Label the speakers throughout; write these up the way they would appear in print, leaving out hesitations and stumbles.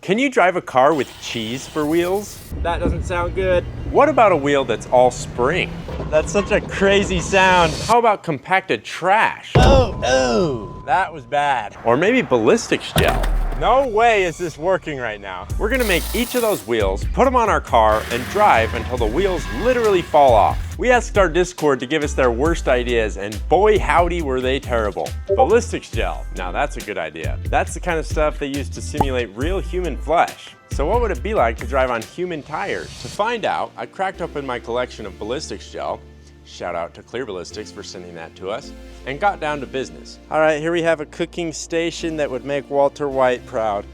Speaker 1: Can you drive a car with cheese for wheels?
Speaker 2: That doesn't sound good.
Speaker 1: What about a wheel that's all spring?
Speaker 2: That's such a crazy sound.
Speaker 1: How about compacted trash?
Speaker 2: Oh, that was bad.
Speaker 1: Or maybe ballistics gel?
Speaker 2: No way is this working right now.
Speaker 1: We're gonna make each of those wheels, put them on our car, and drive until the wheels literally fall off. We asked our Discord to give us their worst ideas, and boy howdy were they terrible. Ballistics gel, now that's a good idea. That's the kind of stuff they use to simulate real human flesh. So what would it be like to drive on human tires? To find out, I cracked open my collection of ballistics gel, shout out to Clear Ballistics for sending that to us, and got down to business.
Speaker 2: All right, here we have a cooking station that would make Walter White proud.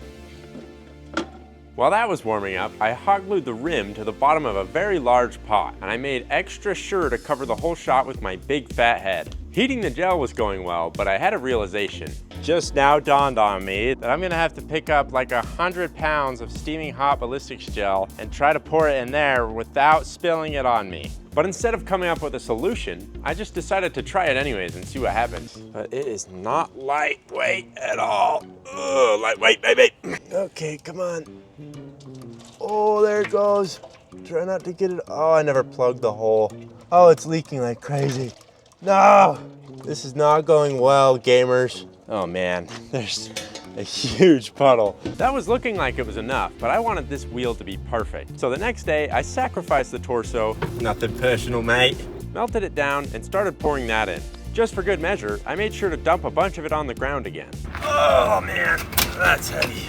Speaker 1: While that was warming up, I hot glued the rim to the bottom of a very large pot, and I made extra sure to cover the whole shot with my big fat head. Heating the gel was going well, but I had a realization.
Speaker 2: Just now dawned on me that I'm gonna have to pick up like 100 pounds of steaming hot ballistics gel and try to pour it in there without spilling it on me.
Speaker 1: But instead of coming up with a solution, I just decided to try it anyways and see what happens.
Speaker 2: But it is not lightweight at all. Ugh, lightweight, baby. Okay, come on. Oh, there it goes. Try not to get it. Oh, I never plugged the hole. Oh, it's leaking like crazy. No, this is not going well, gamers. Oh man, there's a huge puddle.
Speaker 1: That was looking like it was enough, but I wanted this wheel to be perfect. So the next day, I sacrificed the torso,
Speaker 2: Nothing personal, mate.
Speaker 1: melted it down, and started pouring that in. Just for good measure, I made sure to dump a bunch of it on the ground again.
Speaker 2: Oh man, that's heavy.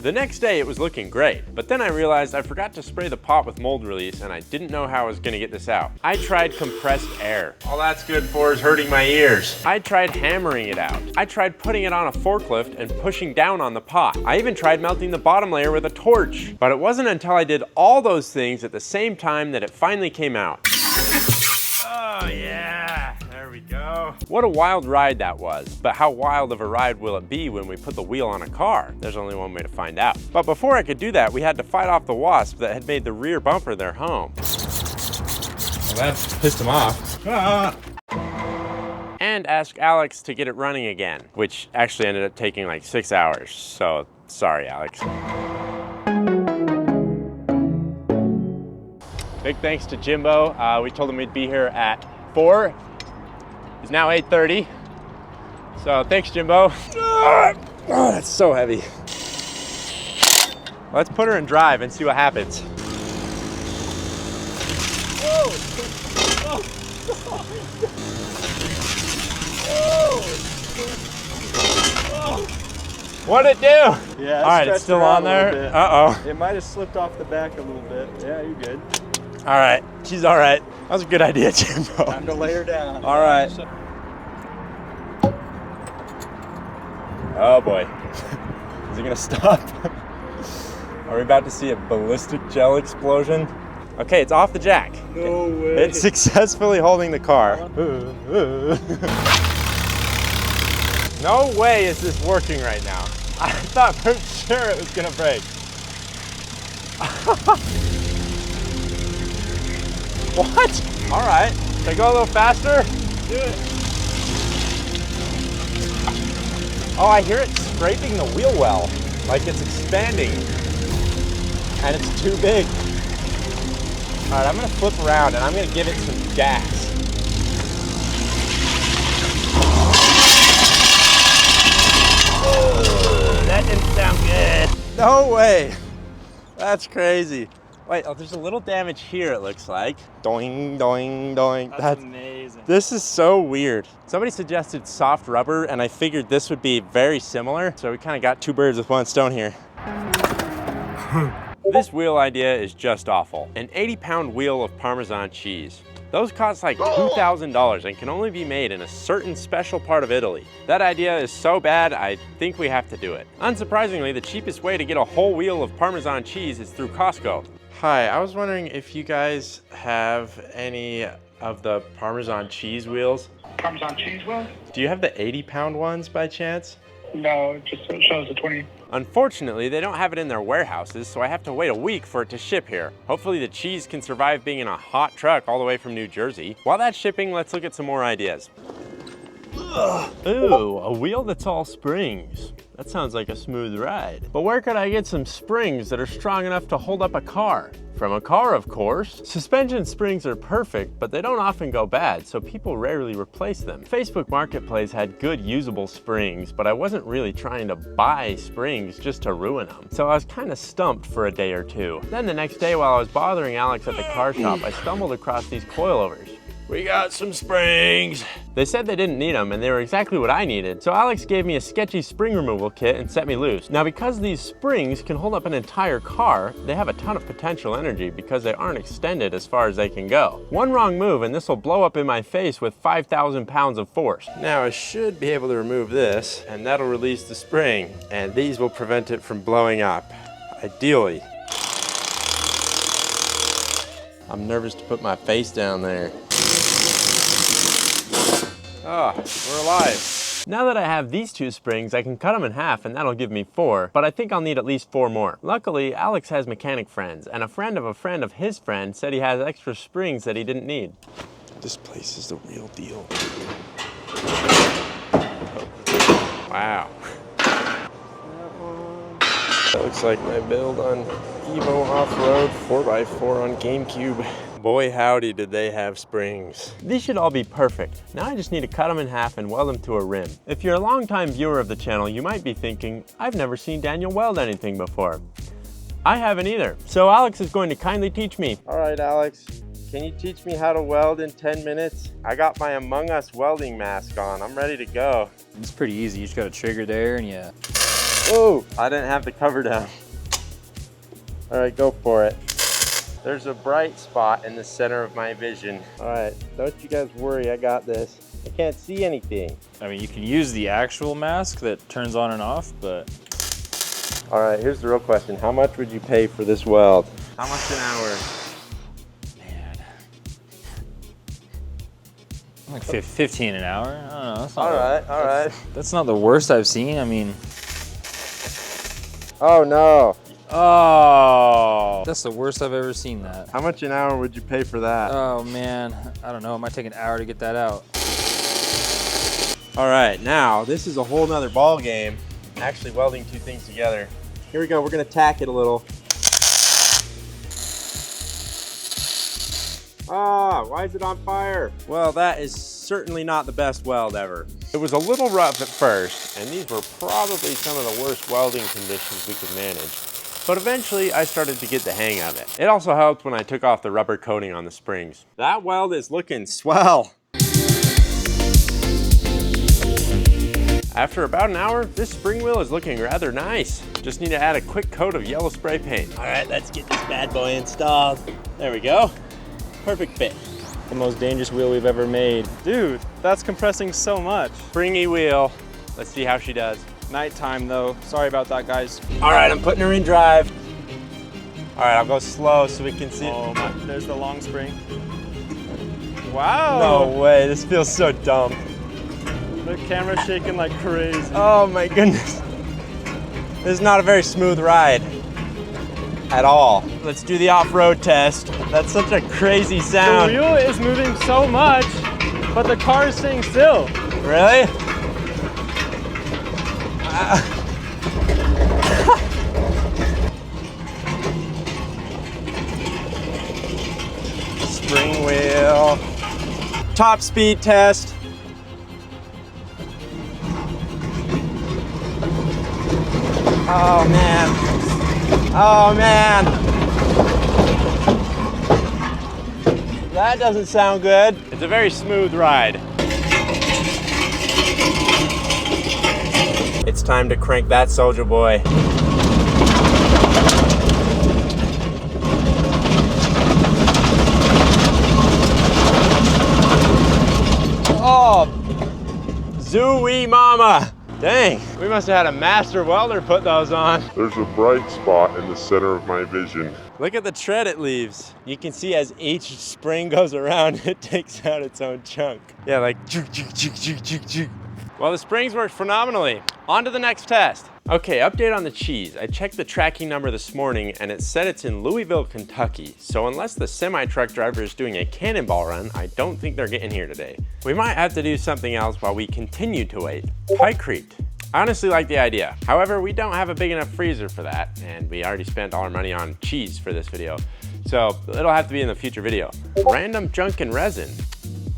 Speaker 1: The next day it was looking great, but then I realized I forgot to spray the pot with mold release and I didn't know how I was gonna get this out. I tried compressed air.
Speaker 2: All that's good for is hurting my ears.
Speaker 1: I tried hammering it out. I tried putting it on a forklift and pushing down on the pot. I even tried melting the bottom layer with a torch. But it wasn't until I did all those things at the same time that it finally came out.
Speaker 2: Oh yeah, there we go.
Speaker 1: What a wild ride that was, but how wild of a ride will it be when we put the wheel on a car? There's only one way to find out. But before I could do that, we had to fight off the wasp that had made the rear bumper their home.
Speaker 2: Well, that pissed him off. Ah.
Speaker 1: And ask Alex to get it running again, which actually ended up taking like 6 hours, so sorry, Alex. Big thanks to Jimbo. We told him we'd be here at 4. It's now 8:30. So thanks, Jimbo.
Speaker 2: Oh, that's so heavy.
Speaker 1: Let's put her in drive and see what happens. What'd it do?
Speaker 3: Yeah,
Speaker 1: all right, it's still on there. Uh-oh.
Speaker 3: It might have slipped off the back a little bit. Yeah, you're good.
Speaker 1: All right, she's all right. That was a good idea, Jimbo.
Speaker 3: Time to lay her down.
Speaker 1: All right. Oh boy. Is it gonna stop? Are we about to see a ballistic gel explosion? Okay, it's off the jack.
Speaker 3: No way.
Speaker 1: It's successfully holding the car. No way is this working right now. I thought for sure it was gonna break. What? All right, should I go a little faster?
Speaker 3: Do it.
Speaker 1: Oh, I hear it scraping the wheel well, like it's expanding, and it's too big. All right, I'm gonna flip around and I'm gonna give it some gas.
Speaker 2: That didn't sound good.
Speaker 1: No way. That's crazy. Wait, oh, there's a little damage here, it looks like. Doing, doing, doing.
Speaker 3: That's amazing.
Speaker 1: This is so weird. Somebody suggested soft rubber, and I figured this would be very similar. So we kind of got 2 birds with 1 stone here. This wheel idea is just awful. An 80-pound wheel of Parmesan cheese. Those cost like $2,000 and can only be made in a certain special part of Italy. That idea is so bad, I think we have to do it. Unsurprisingly, the cheapest way to get a whole wheel of Parmesan cheese is through Costco. Hi, I was wondering if you guys have any of the Parmesan cheese wheels.
Speaker 4: Parmesan cheese wheel?
Speaker 1: Do you have the 80-pound ones by chance?
Speaker 4: No, it just shows the 20.
Speaker 1: Unfortunately, they don't have it in their warehouses, so I have to wait a week for it to ship here. Hopefully the cheese can survive being in a hot truck all the way from New Jersey. While that's shipping, let's look at some more ideas. Ooh, a wheel that's all springs. That sounds like a smooth ride. But where could I get some springs that are strong enough to hold up a car? From a car, of course. Suspension springs are perfect, but they don't often go bad, so people rarely replace them. Facebook Marketplace had good usable springs, but I wasn't really trying to buy springs just to ruin them. So I was kind of stumped for a day or two. Then the next day while I was bothering Alex at the car shop, I stumbled across these coilovers. We got some springs. They said they didn't need them and they were exactly what I needed. So Alex gave me a sketchy spring removal kit and set me loose. Now because these springs can hold up an entire car, they have a ton of potential energy because they aren't extended as far as they can go. One wrong move and this will blow up in my face with 5,000 pounds of force. Now I should be able to remove this and that'll release the spring and these will prevent it from blowing up, ideally. I'm nervous to put my face down there. Oh, we're alive. Now that I have these two springs, I can cut them in half and that'll give me 4, but I think I'll need at least 4 more. Luckily, Alex has mechanic friends, and a friend of his friend said he has extra springs that he didn't need.
Speaker 2: This place is the real deal.
Speaker 1: Wow.
Speaker 2: That looks like my build on Evo Off-Road 4x4 on GameCube. Boy howdy did they have springs.
Speaker 1: These should all be perfect. Now I just need to cut them in half and weld them to a rim. If you're a longtime viewer of the channel, you might be thinking, I've never seen Daniel weld anything before. I haven't either. So Alex is going to kindly teach me.
Speaker 2: All right, Alex, can you teach me how to weld in 10 minutes? I got my Among Us welding mask on. I'm ready to go.
Speaker 3: It's pretty easy. You just got a trigger there and yeah.
Speaker 2: Oh, I didn't have the cover down. All right, go for it. There's a bright spot in the center of my vision. All right, don't you guys worry, I got this. I can't see anything.
Speaker 3: I mean, you can use the actual mask that turns on and off, but...
Speaker 2: All right, here's the real question. How much would you pay for this weld? How much an hour?
Speaker 3: Man. Like 15 an hour? I don't know. That's not
Speaker 2: All right.
Speaker 3: That's not the worst I've seen. I mean...
Speaker 2: Oh no.
Speaker 3: Oh, that's the worst I've ever seen that.
Speaker 2: How much an hour would you pay for that?
Speaker 3: Oh man, I don't know. It might take an hour to get that out.
Speaker 2: All right, now this is a whole nother ball game. Actually welding two things together. Here we go, we're gonna tack it a little. Ah, why is it on fire? Well, that is certainly not the best weld ever.
Speaker 1: It was a little rough at first, and these were probably some of the worst welding conditions we could manage. But eventually, I started to get the hang of it. It also helped when I took off the rubber coating on the springs.
Speaker 2: That weld is looking swell.
Speaker 1: After about an hour, this spring wheel is looking rather nice. Just need to add a quick coat of yellow spray paint.
Speaker 2: All right, let's get this bad boy installed. There we go. Perfect fit.
Speaker 3: The most dangerous wheel we've ever made. Dude, that's compressing so much.
Speaker 1: Springy wheel. Let's see how she does.
Speaker 3: Nighttime though. Sorry about that, guys.
Speaker 2: All right, I'm putting her in drive. All right, I'll go slow so we can see.
Speaker 3: Oh my, there's the long spring. Wow.
Speaker 2: No way, this feels so dumb.
Speaker 3: The camera's shaking like crazy.
Speaker 2: Oh my goodness. This is not a very smooth ride at all. Let's do the off-road test. That's such a crazy sound.
Speaker 3: The wheel is moving so much, but the car is staying still.
Speaker 2: Really? Spring wheel. Top speed test. Oh man. Oh man. That doesn't sound good.
Speaker 1: It's a very smooth ride.
Speaker 2: It's time to crank that soldier boy.
Speaker 1: Oh, zooey mama. Dang, we must have had a master welder put those on.
Speaker 5: There's a bright spot in the center of my vision.
Speaker 2: Look at the tread it leaves. You can see as each spring goes around, it takes out its own chunk. Yeah, like juke, juke, juke, juke, juke, juke.
Speaker 1: Well, the springs worked phenomenally. On to the next test. Okay, update on the cheese. I checked the tracking number this morning and it said it's in Louisville, Kentucky. So unless the semi-truck driver is doing a cannonball run, I don't think they're getting here today. We might have to do something else while we continue to wait. Pykrete. I honestly like the idea. However, we don't have a big enough freezer for that, and we already spent all our money on cheese for this video. So it'll have to be in the future video. Random junk and resin.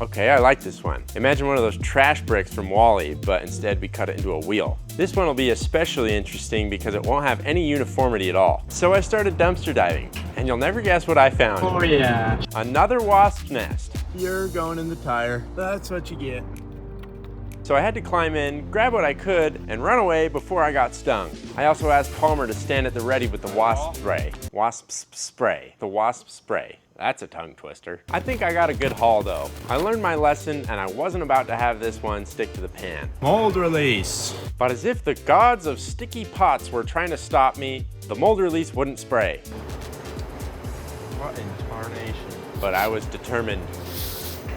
Speaker 1: Okay, I like this one. Imagine one of those trash bricks from Wall-E, but instead we cut it into a wheel. This one will be especially interesting because it won't have any uniformity at all. So I started dumpster diving, and you'll never guess what I found.
Speaker 3: Oh yeah.
Speaker 1: Another wasp nest.
Speaker 2: You're going in the tire. That's what you get.
Speaker 1: So I had to climb in, grab what I could, and run away before I got stung. I also asked Palmer to stand at the ready with the wasp spray. Wasp spray. The wasp spray. That's a tongue twister. I think I got a good haul though. I learned my lesson and I wasn't about to have this one stick to the pan.
Speaker 2: Mold release.
Speaker 1: But as if the gods of sticky pots were trying to stop me, the mold release wouldn't spray.
Speaker 2: What in tarnation?
Speaker 1: But I was determined.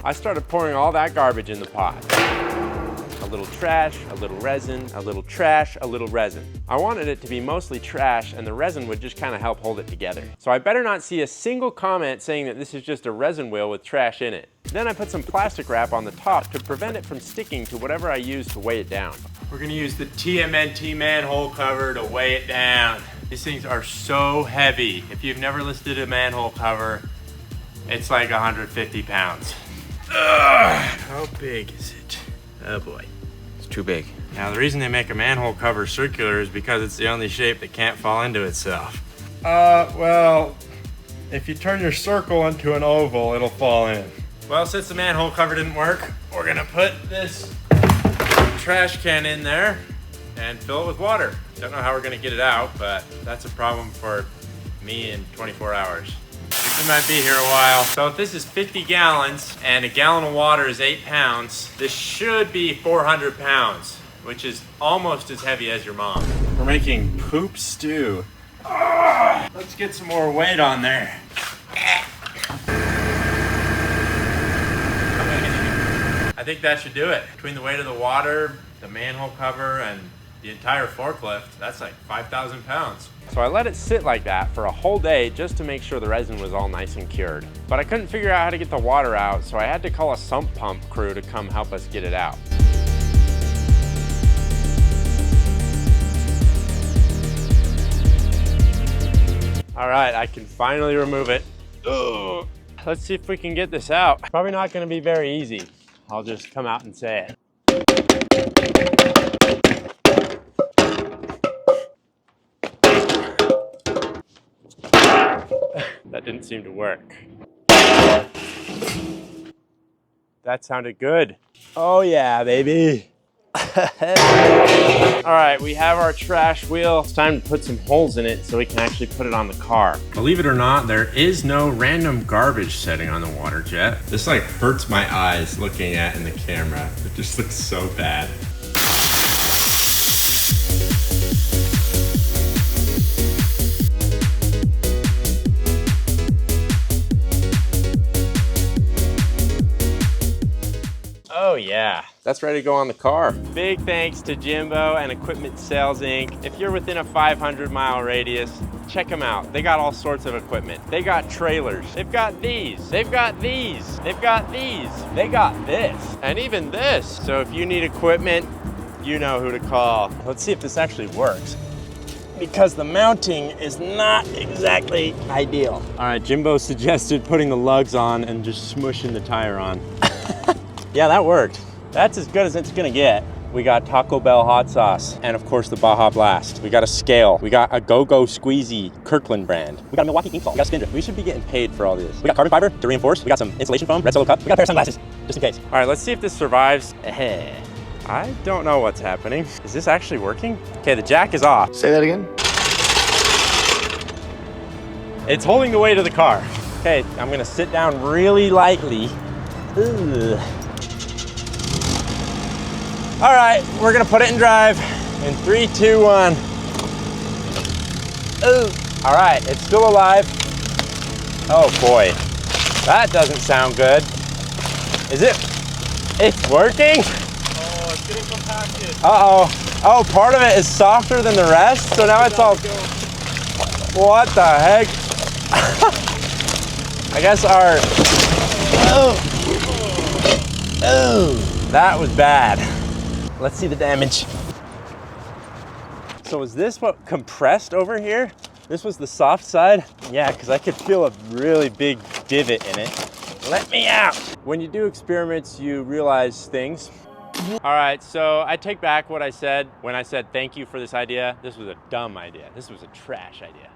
Speaker 1: I started pouring all that garbage in the pot. A little trash, a little resin, a little trash, a little resin. I wanted it to be mostly trash and the resin would just kind of help hold it together. So I better not see a single comment saying that this is just a resin wheel with trash in it. Then I put some plastic wrap on the top to prevent it from sticking to whatever I use to weigh it down.
Speaker 2: We're gonna use the TMNT manhole cover to weigh it down. These things are so heavy. If you've never lifted a manhole cover, it's like 150 pounds. Ugh, how big is it? Oh boy. Too big. Now the reason they make a manhole cover circular is because it's the only shape that can't fall into itself. Well, if you turn your circle into an oval, it'll fall in. Well, since the manhole cover didn't work, we're gonna put this trash can in there and fill it with water. Don't know how we're gonna get it out, but that's a problem for me in 24 hours. We might be here a while. So if this is 50 gallons and a gallon of water is 8 pounds, this should be 400 pounds, which is almost as heavy as your mom. We're making poop stew. Let's get some more weight on there. I think that should do it. Between the weight of the water, the manhole cover, and the entire forklift, that's like 5,000 pounds.
Speaker 1: So I let it sit like that for a whole day just to make sure the resin was all nice and cured. But I couldn't figure out how to get the water out, so I had to call a sump pump crew to come help us get it out. All right, I can finally remove it. Ugh. Let's see if we can get this out. Probably not gonna be very easy. I'll just come out and say it. That didn't seem to work. That sounded good. Oh yeah, baby. All right, we have our trash wheel. It's time to put some holes in it so we can actually put it on the car.
Speaker 2: Believe it or not, there is no random garbage setting on the Waterjet. This like hurts my eyes looking at in the camera. It just looks so bad.
Speaker 1: Oh yeah, that's ready to go on the car. Big thanks to Jimbo and Equipment Sales Inc. If you're within a 500-mile radius, check them out. They got all sorts of equipment. They got trailers. They've got these. They've got these. They've got these. They got this. And even this. So if you need equipment, you know who to call. Let's see if this actually works, because the mounting is not exactly ideal. All right, Jimbo suggested putting the lugs on and just smushing the tire on. Yeah, that worked. That's as good as it's gonna get. We got Taco Bell hot sauce, and of course the Baja Blast. We got a scale. We got a Go-Go Squeezy Kirkland brand. We got a Milwaukee ink salt. We got a spindrift. We should be getting paid for all this. We got carbon fiber to reinforce. We got some insulation foam, red solo cup. We got a pair of sunglasses, just in case. All right, let's see if this survives. I don't know what's happening. Is this actually working? Okay, the jack is off.
Speaker 6: Say that again.
Speaker 1: It's holding the weight of the car. Okay, I'm gonna sit down really lightly. Ugh. All right, we're gonna put it in drive in 3, 2, 1. Ooh. All right, it's still alive. Oh boy, that doesn't sound good. Is it? It's working?
Speaker 2: Oh, it's
Speaker 3: getting compacted.
Speaker 2: Uh-oh. Oh, part of it is softer than the rest, so now it's all... What the heck? I guess our... Oh, that was bad. Let's see the damage. So is this what compressed over here? This was the soft side? Yeah, because I could feel a really big divot in it. Let me out. When you do experiments, you realize things. All right, so I take back what I said when I said thank you for this idea. This was a dumb idea. This was a trash idea.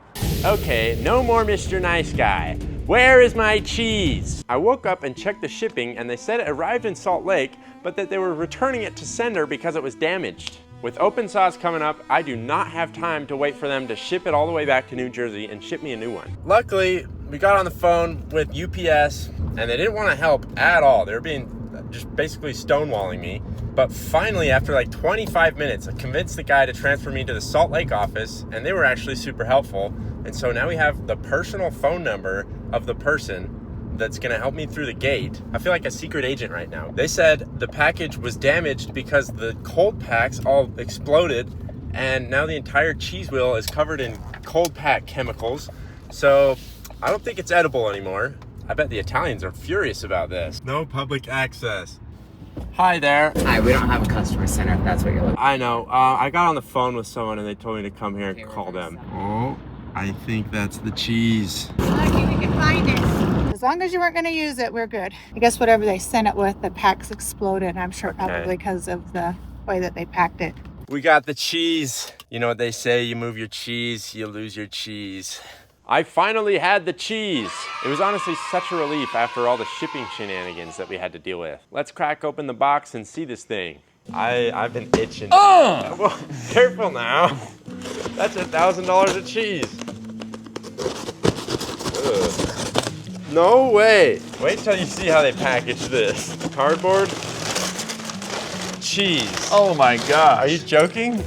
Speaker 2: Okay, no more Mr. Nice Guy. Where is my cheese? I woke up and checked the shipping and they said it arrived in Salt Lake, but that they were returning it to sender because it was damaged. With open sauce coming up, I do not have time to wait for them to ship it all the way back to New Jersey and ship me a new one. Luckily, we got on the phone with UPS and they didn't want to help at all. They were being just basically stonewalling me. But finally, after like 25 minutes, I convinced the guy to transfer me to the Salt Lake office, and they were actually super helpful. And so now we have the personal phone number of the person that's gonna help me through the gate. I feel like a secret agent right now. They said the package was damaged because the cold packs all exploded, and now the entire cheese wheel is covered in cold pack chemicals. So I don't think it's edible anymore. I bet the Italians are furious about this. No public access. Hi there.
Speaker 6: Hi, we don't have a customer center if that's what you're looking for.
Speaker 2: I know. I got on the phone with someone and they told me to come here and call them. Oh, I think that's the cheese.
Speaker 7: Lucky we can find it. As long as you weren't going to use it, we're good. I guess whatever they sent it with, the packs exploded. I'm sure probably because of the way that they packed it.
Speaker 2: We got the cheese. You know what they say, you move your cheese, you lose your cheese. I finally had the cheese. It was honestly such a relief after all the shipping shenanigans that we had to deal with. Let's crack open the box and see this thing. I've been itching. Oh! Careful now. That's $1,000 of cheese. Ugh. No way. Wait till you see how they package this. Cardboard, cheese.
Speaker 8: Oh my gosh.
Speaker 2: Are you joking?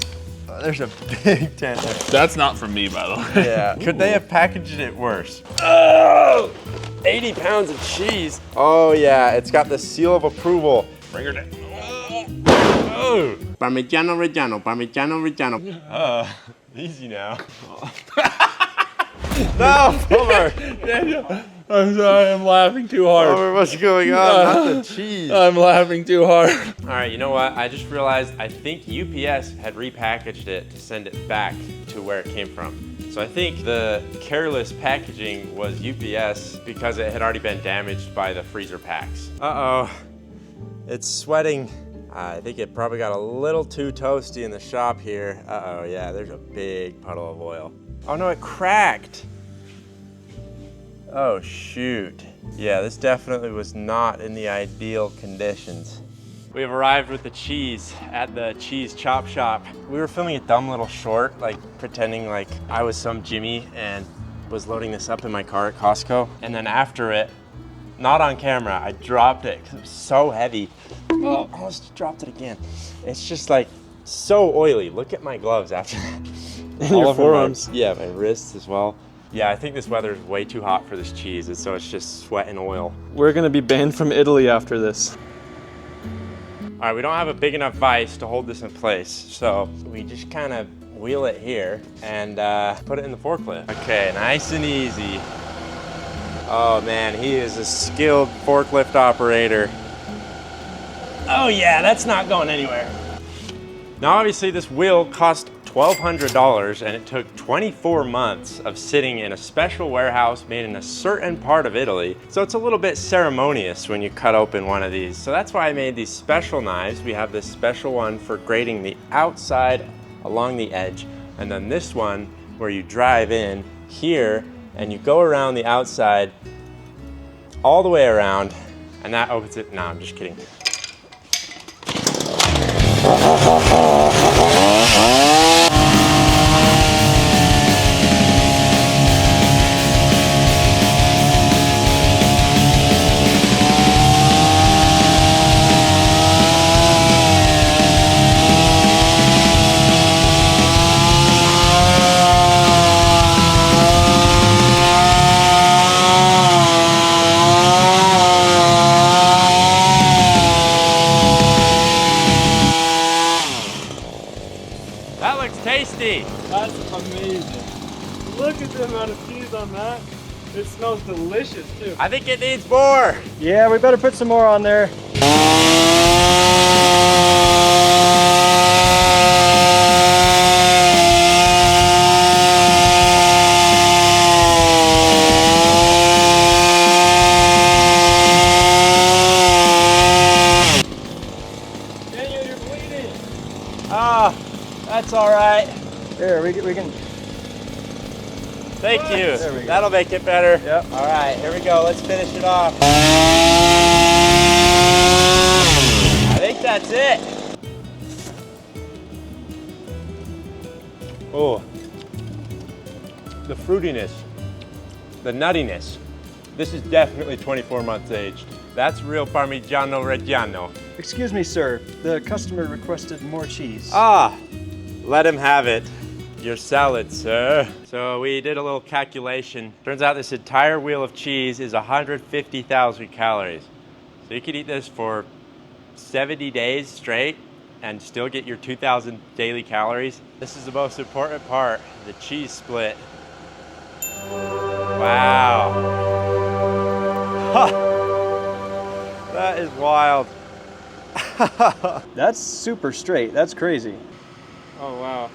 Speaker 2: There's a big dent there.
Speaker 8: That's not from me, by the way.
Speaker 2: Yeah. Could they have packaged it worse? Oh! 80 pounds of cheese. Oh yeah, it's got the seal of approval.
Speaker 8: Bring her down.
Speaker 2: Oh! Parmigiano reggiano, parmigiano reggiano. Easy now. No, Homer!
Speaker 8: Daniel, I'm sorry, I'm laughing too hard.
Speaker 2: Homer, what's going on? Not the cheese.
Speaker 8: I'm laughing too hard.
Speaker 2: All right, you know what? I just realized I think UPS had repackaged it to send it back to where it came from. So I think the careless packaging was UPS because it had already been damaged by the freezer packs. Uh-oh, it's sweating. I think it probably got a little too toasty in the shop here. Uh-oh, yeah, there's a big puddle of oil. Oh no, it cracked. Oh shoot. Yeah, this definitely was not in the ideal conditions. We have arrived with the cheese at the cheese chop shop. We were filming a dumb little short, like pretending like I was some Jimmy and was loading this up in my car at Costco. And then after it, not on camera, I dropped it because it was so heavy. Oh, almost dropped it again. It's just like so oily. Look at my gloves after that.
Speaker 3: And your forearms.
Speaker 2: Yeah, my wrists as well. Yeah, I think this weather is way too hot for this cheese, and so it's just sweat and oil.
Speaker 3: We're gonna be banned from Italy after this.
Speaker 2: All right, we don't have a big enough vise to hold this in place, so we just kind of wheel it here and put it in the forklift. Okay, nice and easy. Oh man, he is a skilled forklift operator. Oh yeah, that's not going anywhere. Now obviously this wheel cost $1,200 and it took 24 months of sitting in a special warehouse made in a certain part of Italy. So it's a little bit ceremonious when you cut open one of these. So that's why I made these special knives. We have this special one for grating the outside along the edge, and then this one where you drive in here and you go around the outside all the way around, and that opens it. No, I'm just kidding.
Speaker 3: amazing. Look at the amount of cheese on that. It smells delicious too.
Speaker 1: I think it needs more.
Speaker 3: Yeah, we better put some more on there. Daniel, you're bleeding.
Speaker 1: Ah, that's all right.
Speaker 3: There, we can.
Speaker 1: Thank you.
Speaker 3: There we go.
Speaker 1: That'll make it better.
Speaker 3: Yep.
Speaker 1: All right, here we go. Let's finish it off. I think that's it. Oh, the fruitiness, the nuttiness. This is definitely 24 months aged. That's real parmigiano reggiano.
Speaker 3: Excuse me, sir. The customer requested more cheese.
Speaker 1: Ah, let him have it. Your salad, sir. So we did a little calculation. Turns out this entire wheel of cheese is 150,000 calories. So you could eat this for 70 days straight and still get your 2,000 daily calories. This is the most important part, the cheese split. Wow. Ha! That is wild.
Speaker 3: That's super straight. That's crazy.
Speaker 1: Oh, wow.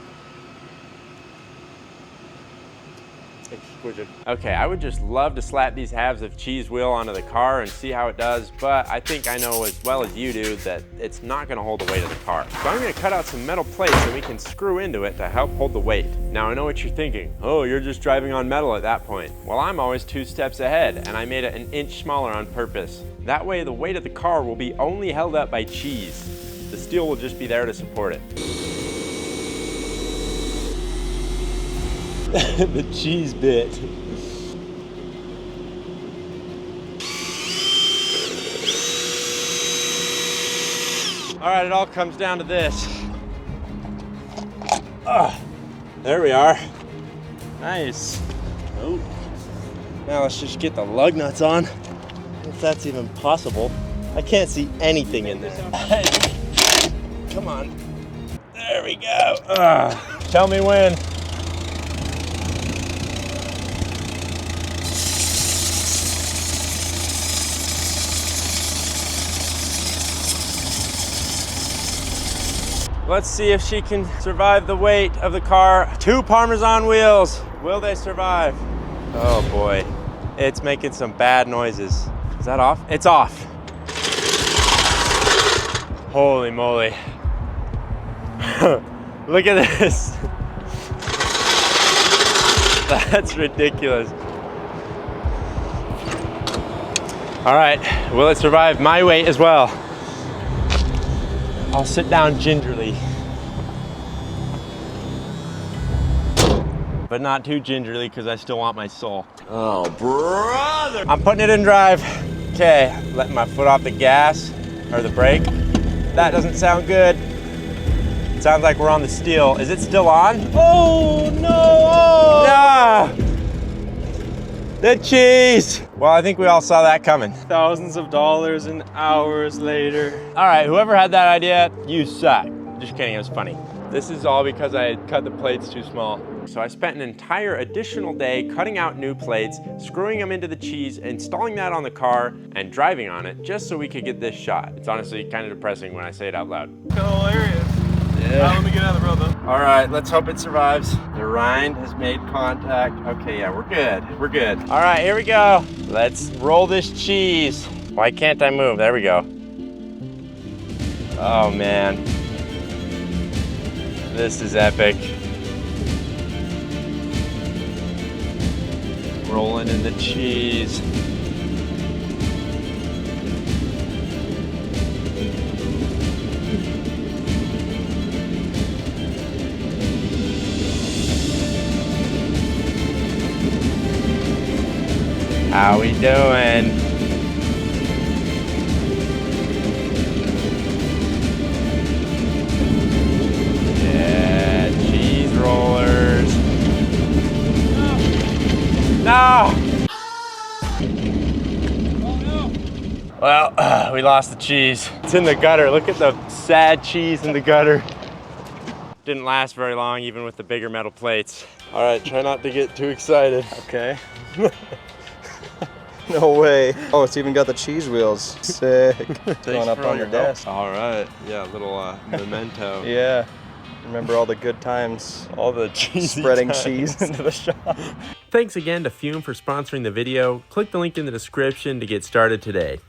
Speaker 1: Exquisite. Okay, I would just love to slap these halves of cheese wheel onto the car and see how it does, but I think I know as well as you do that it's not gonna hold the weight of the car. So I'm gonna cut out some metal plates and we can screw into it to help hold the weight. Now I know what you're thinking. Oh, you're just driving on metal at that point. Well, I'm always 2 steps ahead, and I made it an inch smaller on purpose. That way the weight of the car will be only held up by cheese. The steel will just be there to support it. The cheese bit. All right, it all comes down to this. There we are.
Speaker 3: Nice.
Speaker 2: Oh. Now let's just get the lug nuts on, if that's even possible. I can't see anything in there. Come on. There we go.
Speaker 1: Tell me when. Let's see if she can survive the weight of the car. 2 Parmesan wheels. Will they survive? Oh boy. It's making some bad noises. Is that off? It's off. Holy moly. Look at this. That's ridiculous. All right, will it survive my weight as well? I'll sit down gingerly. But not too gingerly because I still want my soul.
Speaker 2: Oh, brother!
Speaker 1: I'm putting it in drive. Okay, letting my foot off the gas or the brake. That doesn't sound good. It sounds like we're on the steel. Is it still on? Oh no! Oh. No! The cheese! Well, I think we all saw that coming.
Speaker 3: Thousands of dollars and hours later.
Speaker 1: All right, whoever had that idea, you suck. Just kidding, it was funny. This is all because I had cut the plates too small. So I spent an entire additional day cutting out new plates, screwing them into the cheese, installing that on the car, and driving on it just so we could get this shot. It's honestly kind of depressing when I say it out loud.
Speaker 3: Hilarious.
Speaker 1: Yeah.
Speaker 3: Let me get out of the road though.
Speaker 1: All right, let's hope it survives. The rind has made contact. Okay, yeah, we're good. We're good. All right, here we go. Let's roll this cheese. Why can't I move? There we go. Oh man. This is epic. Rolling in the cheese. How we doing? Yeah, cheese rollers. No! Well, we lost the cheese. It's in the gutter. Look at the sad cheese in the gutter. Didn't last very long, even with the bigger metal plates.
Speaker 2: All right, try not to get too excited.
Speaker 3: Okay.
Speaker 9: No way. Oh, it's even got the cheese wheels. Sick. Going up on your desk.
Speaker 2: All right. Yeah, a little memento.
Speaker 9: Yeah. Remember all the good times.
Speaker 2: All the cheesy
Speaker 9: Spreading
Speaker 2: times.
Speaker 9: cheese into the shop.
Speaker 1: Thanks again to FÜM for sponsoring the video. Click the link in the description to get started today.